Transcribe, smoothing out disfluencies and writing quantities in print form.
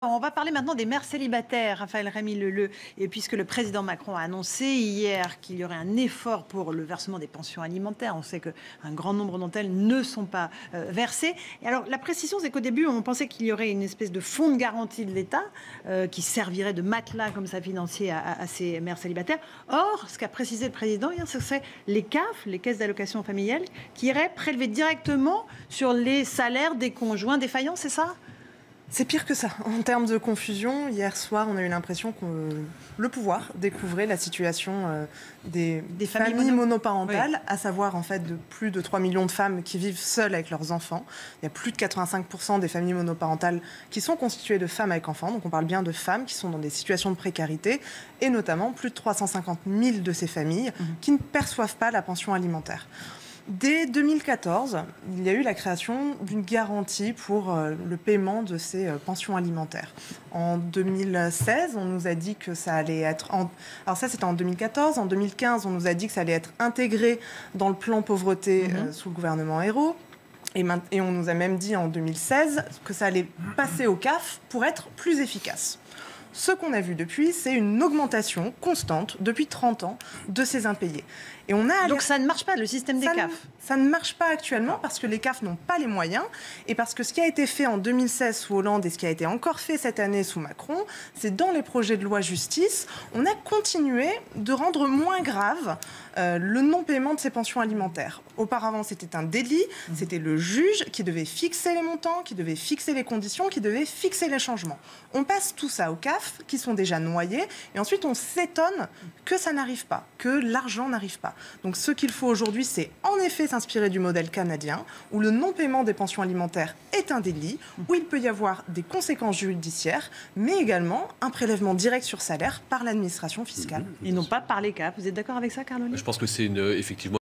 On va parler maintenant des mères célibataires, Raphaël Rémy-Leleu. Et puisque le président Macron a annoncé hier qu'il y aurait un effort pour le versement des pensions alimentaires, on sait qu'un grand nombre d'entre elles ne sont pas versées. Et alors, la précision, c'est qu'au début, on pensait qu'il y aurait une espèce de fonds de garantie de l'État qui servirait de matelas comme ça financier à ces mères célibataires. Or, ce qu'a précisé le président hier, ce serait les CAF, les caisses d'allocation familiale, qui iraient prélever directement sur les salaires des conjoints défaillants, c'est ça ? C'est pire que ça. En termes de confusion, hier soir, on a eu l'impression que le pouvoir découvrait la situation des familles monoparentales, oui. À savoir en fait de plus de 3 millions de femmes qui vivent seules avec leurs enfants. Il y a plus de 85% des familles monoparentales qui sont constituées de femmes avec enfants. Donc on parle bien de femmes qui sont dans des situations de précarité et notamment plus de 350 000 de ces familles qui ne perçoivent pas la pension alimentaire. Dès 2014, il y a eu la création d'une garantie pour le paiement de ces pensions alimentaires. En 2016, on nous a dit que ça allait être... Alors ça, c'était en 2014. En 2015, on nous a dit que ça allait être intégré dans le plan pauvreté sous le gouvernement Ayrault. Et on nous a même dit en 2016 que ça allait passer au CAF pour être plus efficace. Ce qu'on a vu depuis, c'est une augmentation constante depuis 30 ans de ces impayés. Et on a Donc ça ne marche pas, le système des CAF ? Ça ne marche pas actuellement parce que les CAF n'ont pas les moyens et parce que ce qui a été fait en 2016 sous Hollande et ce qui a été encore fait cette année sous Macron, c'est dans les projets de loi justice, on a continué de rendre moins grave le non-paiement de ces pensions alimentaires. Auparavant, c'était un délit, c'était le juge qui devait fixer les montants, qui devait fixer les conditions, qui devait fixer les changements. On passe tout ça aux CAF qui sont déjà noyés et ensuite on s'étonne que ça n'arrive pas, que l'argent n'arrive pas. Donc ce qu'il faut aujourd'hui, c'est en effet s'inspirer du modèle canadien, où le non-paiement des pensions alimentaires est un délit, où il peut y avoir des conséquences judiciaires, mais également un prélèvement direct sur salaire par l'administration fiscale. Et non pas par les CAF. Vous êtes d'accord avec ça, Carl Ollier ? Je pense que c'est effectivement